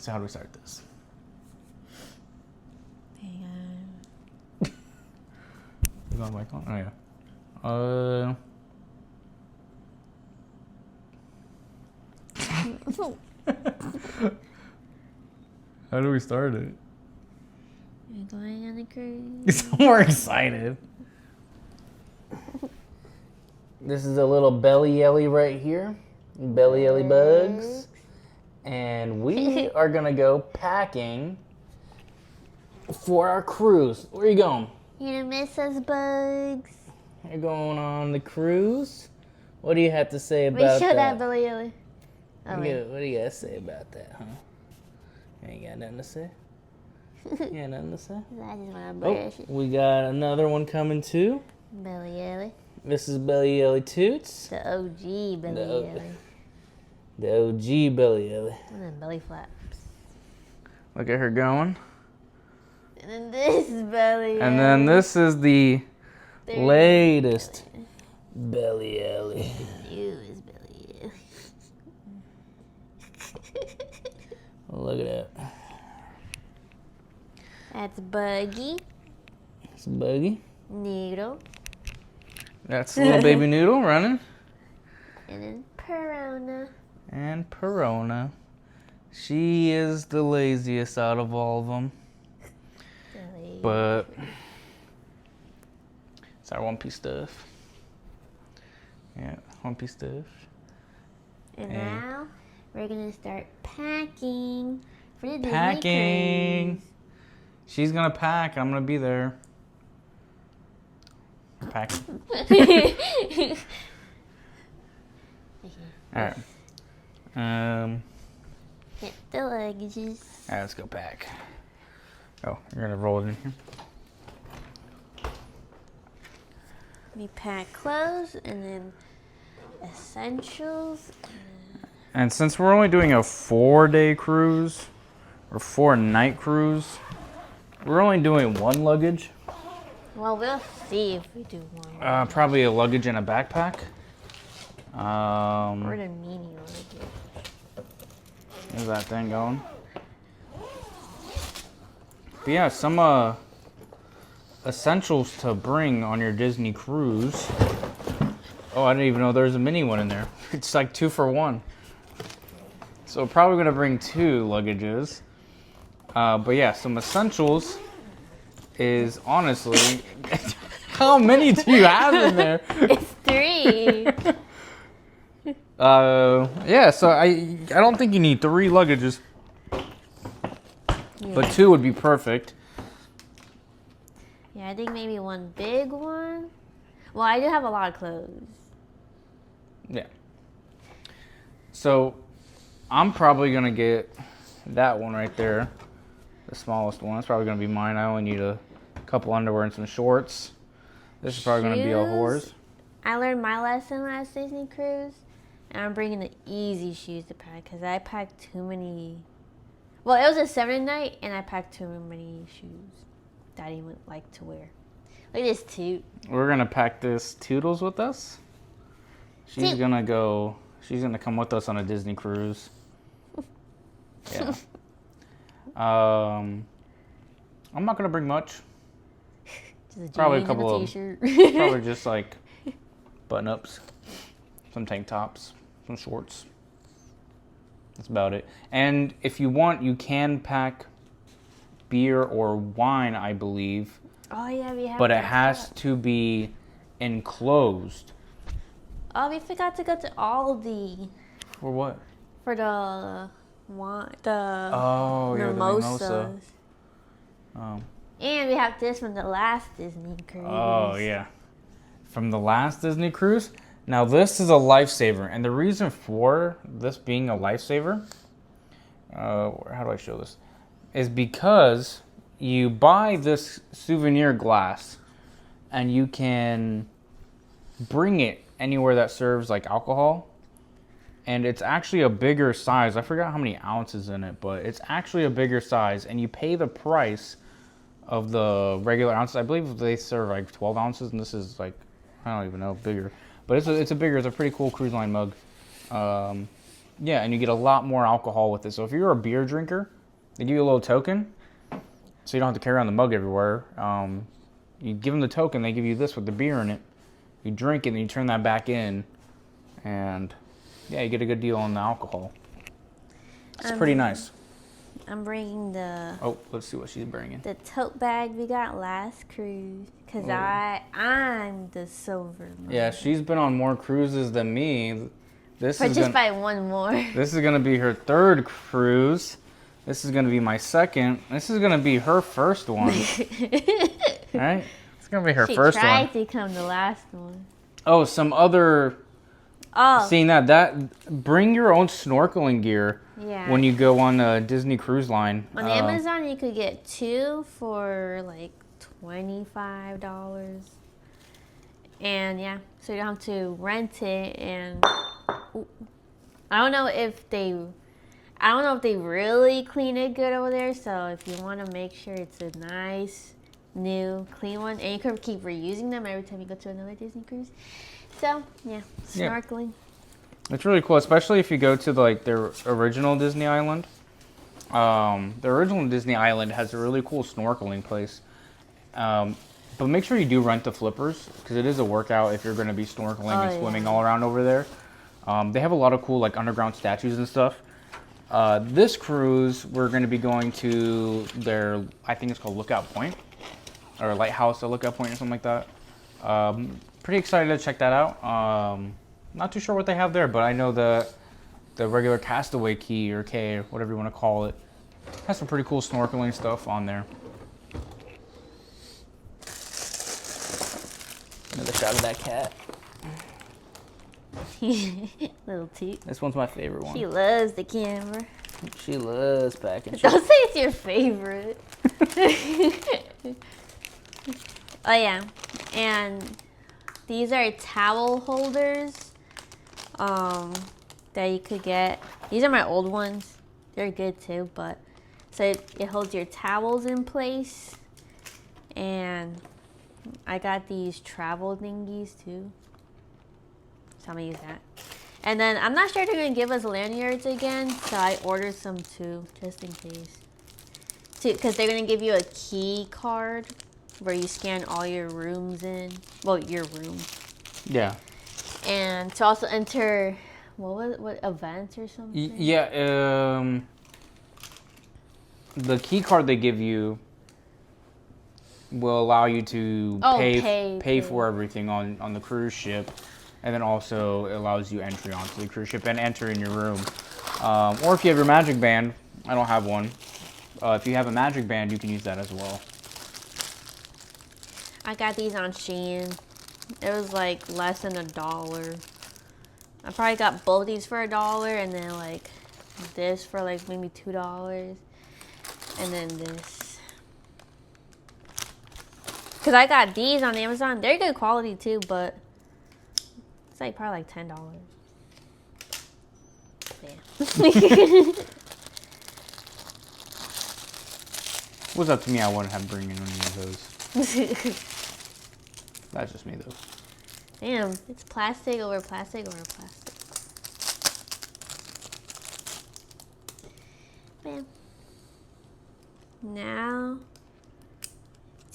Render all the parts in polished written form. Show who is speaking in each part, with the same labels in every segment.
Speaker 1: So how do we start this?
Speaker 2: Hang on.
Speaker 1: Is my mic on? Oh yeah. How do we start it?
Speaker 2: You're going on a cruise.
Speaker 1: He's so more excited. This is a little belly yelly right here. Belly yelly bugs. And we are gonna go packing for our cruise. Where are you going?
Speaker 2: You're gonna miss us, bugs.
Speaker 1: You're going on the cruise? What do you have to say
Speaker 2: We
Speaker 1: about
Speaker 2: show
Speaker 1: that?
Speaker 2: that belly yelly. Oh, wait.
Speaker 1: What do you got to say about that, huh? You ain't got nothing to say? You got nothing to say?
Speaker 2: I just wanna
Speaker 1: Oh,
Speaker 2: brush it.
Speaker 1: we got another one coming too.
Speaker 2: Belly yelly.
Speaker 1: This is Belly Yelly Toots.
Speaker 2: The OG belly
Speaker 1: The O-
Speaker 2: yelly.
Speaker 1: The OG Belly Yelly.
Speaker 2: And then belly flaps.
Speaker 1: Look at her going.
Speaker 2: And then this is belly yelly.
Speaker 1: And then this is the
Speaker 2: There's
Speaker 1: latest Belly Yelly.
Speaker 2: You is belly yelly.
Speaker 1: Look at that.
Speaker 2: That's Buggy.
Speaker 1: It's Buggy.
Speaker 2: Noodle.
Speaker 1: That's little baby Noodle running.
Speaker 2: And then Perona.
Speaker 1: And Perona. She is the laziest out of all of them.
Speaker 2: Belly.
Speaker 1: But it's our one piece stuff. Yeah, one piece stuff.
Speaker 2: And
Speaker 1: Hey.
Speaker 2: now we're gonna start packing for the Disney
Speaker 1: Packing.
Speaker 2: cruise.
Speaker 1: She's gonna pack. I'm gonna be there. Packing. All right.
Speaker 2: Get the luggages.
Speaker 1: All right, let's go pack. Oh, you're gonna roll it in here.
Speaker 2: We pack clothes and then essentials.
Speaker 1: And since we're only doing a 4-day cruise or 4-night cruise, we're only doing one luggage.
Speaker 2: Well, we'll see if we do one.
Speaker 1: Probably a luggage and a backpack.
Speaker 2: Or the mini luggage.
Speaker 1: Is that thing going? But yeah, some essentials to bring on your Disney cruise. Oh, I didn't even know there's a mini one in there. It's like 2 for 1. So we're probably gonna bring 2 luggages. But yeah, some essentials is honestly, how many do you have in there?
Speaker 2: It's 3.
Speaker 1: Yeah, so I don't think you need 3 luggages, but 2 would be perfect.
Speaker 2: Yeah, I think maybe one big one. Well, I do have a lot of clothes.
Speaker 1: Yeah. So I'm probably gonna get that one right there, the smallest one. It's probably gonna be mine. I only need a couple underwear and some shorts. This is probably gonna be all
Speaker 2: Shoes?
Speaker 1: whores.
Speaker 2: I learned my lesson last Disney cruise, and I'm bringing the easy shoes to pack because I packed too many. Well, it was a 7-night, and I packed too many shoes that I didn't like to wear. Look at this toot.
Speaker 1: We're gonna pack this Toodles with us. She's
Speaker 2: Toot.
Speaker 1: gonna go. She's gonna come with us on a Disney cruise. Yeah. I'm not gonna bring much.
Speaker 2: Just a
Speaker 1: Probably a
Speaker 2: jeans
Speaker 1: couple
Speaker 2: and
Speaker 1: of-
Speaker 2: t-shirt.
Speaker 1: Probably just like button-ups, some tank tops, some shorts. That's about it. And if you want, you can pack beer or wine, I believe,
Speaker 2: Oh yeah, we have.
Speaker 1: but it
Speaker 2: that
Speaker 1: has
Speaker 2: stuff.
Speaker 1: to be enclosed.
Speaker 2: Oh, we forgot to go to Aldi
Speaker 1: For what?
Speaker 2: for the wine, the
Speaker 1: Oh, yeah, the
Speaker 2: mimosas.
Speaker 1: mimosa. Oh.
Speaker 2: And we have this from the last Disney cruise.
Speaker 1: Oh, yeah. From the last Disney cruise. Now, this is a lifesaver. And the reason for this being a lifesaver, how do I show this? Is because you buy this souvenir glass and you can bring it anywhere that serves like alcohol. And it's actually a bigger size. I forgot how many ounces in it, but it's actually a bigger size. And you pay the price of the regular ounces. I believe they serve like 12 ounces, and this is like, I don't even know, bigger. But it's a pretty cool cruise line mug. Yeah, and you get a lot more alcohol with it. So if you're a beer drinker, they give you a little token, so you don't have to carry around the mug everywhere. You give them the token, they give you this with the beer in it. You drink it, and you turn that back in, and yeah, you get a good deal on the alcohol. It's pretty nice.
Speaker 2: I'm bringing the...
Speaker 1: Oh, let's see what she's bringing.
Speaker 2: The tote bag we got last cruise. Because I'm the silver one.
Speaker 1: Yeah, she's been on more cruises than me.
Speaker 2: By one more.
Speaker 1: This is going to be her third cruise. This is going to be my second. This is going to be her first one. Right? It's going to be her first one.
Speaker 2: She tried to come the last one.
Speaker 1: Oh, some other...
Speaker 2: Oh.
Speaker 1: Seeing that bring your own snorkeling gear when you go on a Disney Cruise Line.
Speaker 2: On Amazon, you could get 2 for like $25. And yeah, so you don't have to rent it. And I don't know if they really clean it good over there. So if you want to make sure it's a nice, new, clean one, and you can keep reusing them every time you go to another Disney cruise. So yeah, snorkeling.
Speaker 1: Yeah. It's really cool, especially if you go to their original Disney Island. The original Disney Island has a really cool snorkeling place. But make sure you do rent the flippers, because it is a workout if you're going to be snorkeling and swimming all around over there. They have a lot of cool underground statues and stuff. This cruise, we're going to be going to their, I think it's called Lookout Point, or Lighthouse at Lookout Point or something like that. Pretty excited to check that out. Not too sure what they have there, but I know the regular Castaway Key or Cay or whatever you want to call it has some pretty cool snorkeling stuff on there. Another shot of that cat.
Speaker 2: Little toot.
Speaker 1: This one's my favorite one.
Speaker 2: She loves the camera.
Speaker 1: She loves packing.
Speaker 2: Don't say it's your favorite. Oh yeah, and these are towel holders that you could get. These are my old ones. They're good too, but so it holds your towels in place. And I got these travel thingies too, so I'm gonna use that. And then I'm not sure they're gonna give us lanyards again, so I ordered some too, just in case. Because they're gonna give you a key card where you scan all your rooms in. Well, your room.
Speaker 1: Yeah.
Speaker 2: And to also enter, what events or something?
Speaker 1: Yeah. The key card they give you will allow you to pay for everything on the cruise ship, and then also it allows you entry onto the cruise ship and enter in your room. Or if you have your magic band, I don't have one. If you have a magic band, you can use that as well.
Speaker 2: I got these on Shein. It was like less than $1. I probably got both these for $1, and then like this for like maybe $2, and then this. Cause I got these on Amazon. They're good quality too, but it's like probably like $10. Yeah.
Speaker 1: If it was up to me, I wouldn't have bring in any of those. That's just me, though.
Speaker 2: Damn, it's plastic over plastic over plastic. Bam. Now,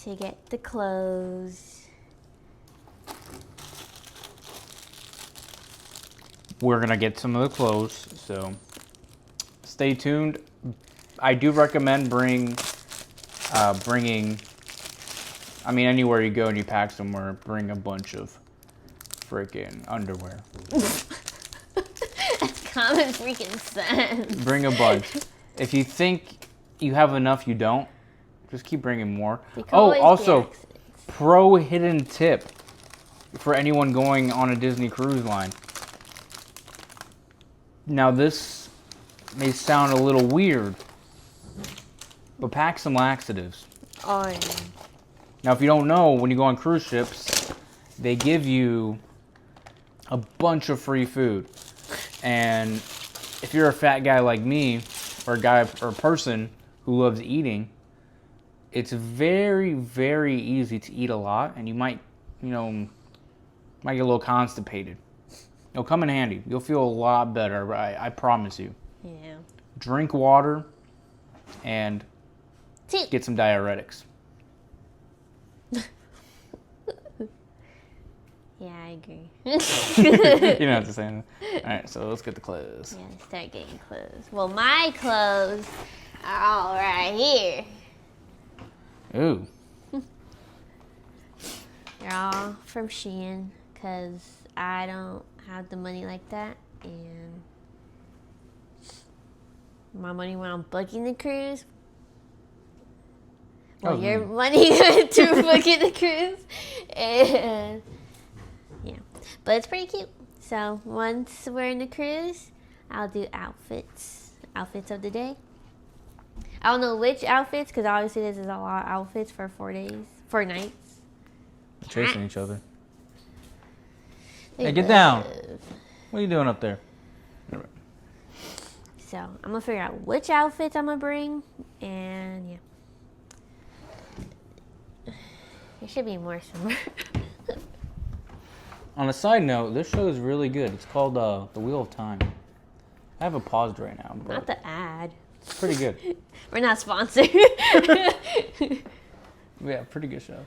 Speaker 2: to get the clothes.
Speaker 1: We're going to get some of the clothes, so stay tuned. I do recommend bringing, I mean, anywhere you go and you pack somewhere, bring a bunch of freaking underwear.
Speaker 2: That's common freaking sense.
Speaker 1: Bring a bunch. If you think you have enough, you don't. Just keep bringing more. Oh, also, pro hidden tip for anyone going on a Disney Cruise Line. Now, this may sound a little weird, but pack some laxatives.
Speaker 2: Oh, yeah.
Speaker 1: Now, if you don't know, when you go on cruise ships, they give you a bunch of free food. And if you're a fat guy like me, or a guy or a person who loves eating, it's very, very easy to eat a lot, and you might get a little constipated. It'll come in handy. You'll feel a lot better. I promise you.
Speaker 2: Yeah.
Speaker 1: Drink water and get some diuretics.
Speaker 2: Yeah, I agree.
Speaker 1: You don't have to say anything. All right, so let's get the clothes.
Speaker 2: Yeah, start getting clothes. Well, my clothes are all right here.
Speaker 1: Ooh.
Speaker 2: They're all from Shein because I don't have the money like that, and my money went on booking the cruise. Well, your money went to booking the cruise, and yeah, but it's pretty cute. So once we're in the cruise, I'll do outfits of the day. I don't know which outfits because obviously this is a lot of outfits for 4 nights.
Speaker 1: Chasing each other. Hey, get down. What are you doing up there?
Speaker 2: So I'm gonna figure out which outfits I'm gonna bring, and yeah, there should be more somewhere.
Speaker 1: On a side note, this show is really good. It's called The Wheel of Time. I have it paused right now. But
Speaker 2: Not the ad.
Speaker 1: it's pretty good.
Speaker 2: We're not sponsored.
Speaker 1: Yeah, pretty good show.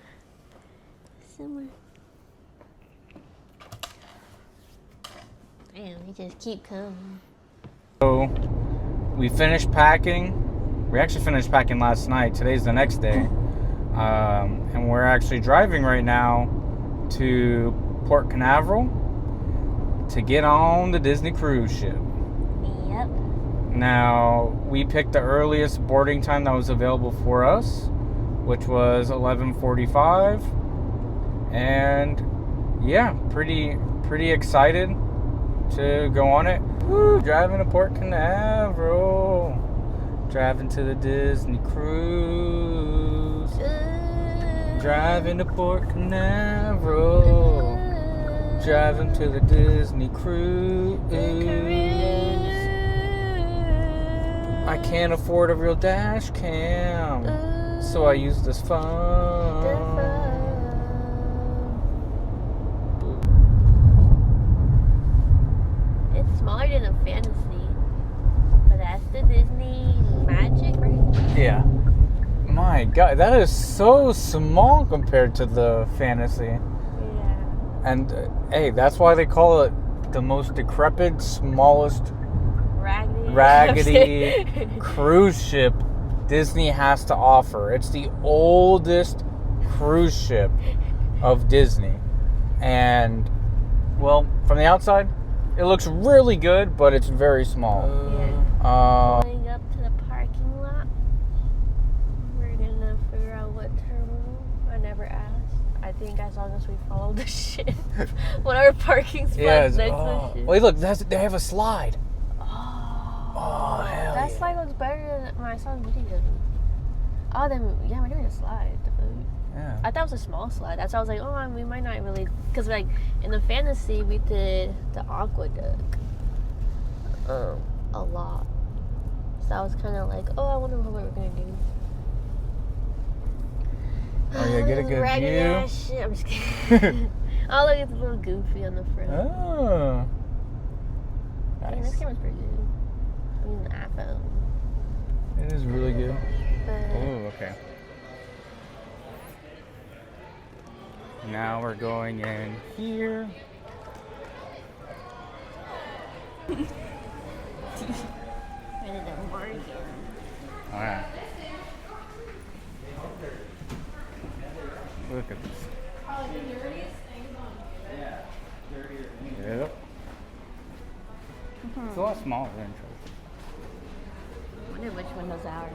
Speaker 2: Somewhere. Damn, they just keep coming.
Speaker 1: So we finished packing. We actually finished packing last night. Today's the next day. And we're actually driving right now to Port Canaveral to get on the Disney cruise ship.
Speaker 2: Yep.
Speaker 1: Now, we picked the earliest boarding time that was available for us, which was 11:45. And yeah, pretty excited to go on it. Woo, driving to Port Canaveral. Driving to the Disney cruise. Driving to Port Canaveral. Driving to the Disney cruise. I can't afford a real dash cam, so I use this phone.
Speaker 2: It's smaller than a fantasy, but that's the Disney magic, right?
Speaker 1: Yeah. My God, that is so small compared to the fantasy.
Speaker 2: Yeah.
Speaker 1: And hey, that's why they call it the most decrepit, smallest, raggedy cruise ship Disney has to offer. It's the oldest cruise ship of Disney. And, well, from the outside, it looks really good, but it's very small.
Speaker 2: Going up to the parking lot. We're gonna figure out what terminal. I never asked. I think as long as we follow the ship, whatever parking spot next to the ship.
Speaker 1: Wait, look, they have a slide. Oh, hell
Speaker 2: that slide looks better than when I saw the video. Oh, then yeah, we're doing a slide.
Speaker 1: Yeah.
Speaker 2: I thought it was a small slide. That's why I was like, oh, we might not really, because like in the fantasy we did the aqueduct a lot. So I was kind of like, oh, I wonder what we're gonna do.
Speaker 1: Oh yeah, get a good view.
Speaker 2: Shit. I'm just kidding. Oh, look, it's a little goofy on the front.
Speaker 1: Oh.
Speaker 2: Nice. Dang, this camera's pretty good. I mean, the iPhone.
Speaker 1: It is really good. Oh, okay. Now we're going in here. Alright. Look at this. Yep. It's a lot smaller than Tracy.
Speaker 2: I wonder which one was ours.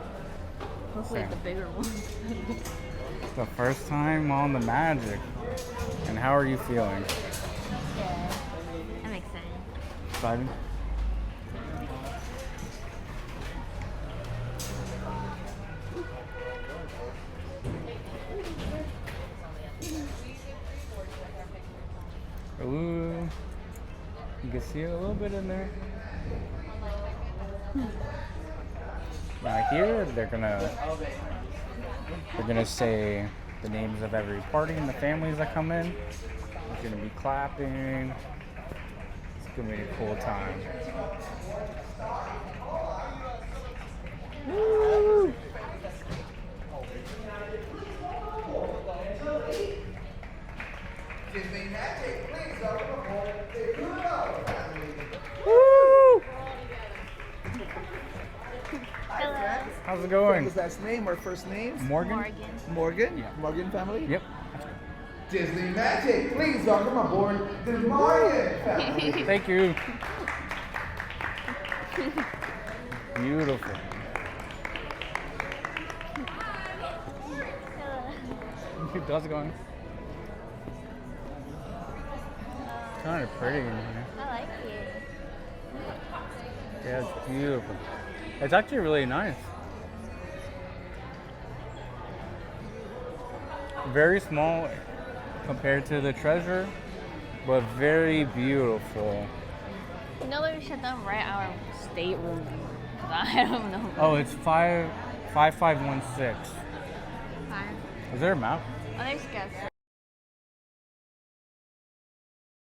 Speaker 2: Hopefully it's the bigger one.
Speaker 1: It's the first time on the Magic. And how are you feeling?
Speaker 2: Yeah, I'm excited.
Speaker 1: Excited? Ooh, you can see it a little bit in there. Now here they're gonna say the names of every party and the families that come in. There's gonna be clapping. gonna be a cool time. Woo!
Speaker 2: Hello.
Speaker 1: How's it going?
Speaker 3: His last name or first name?
Speaker 1: Morgan?
Speaker 3: Morgan?
Speaker 1: Yeah.
Speaker 3: Morgan family?
Speaker 1: Yep.
Speaker 3: Disney Magic, please welcome aboard the Morgan family.
Speaker 1: Thank you. Beautiful. How's it going? Kind of pretty in here.
Speaker 2: I like it.
Speaker 1: Yeah, it's beautiful. It's actually really nice. Very small compared to the treasure, but very beautiful.
Speaker 2: You know we should have right our stateroom. I don't know.
Speaker 1: Oh, it's 5516.
Speaker 2: Fine.
Speaker 1: Is there a map?
Speaker 2: Oh, there's guests.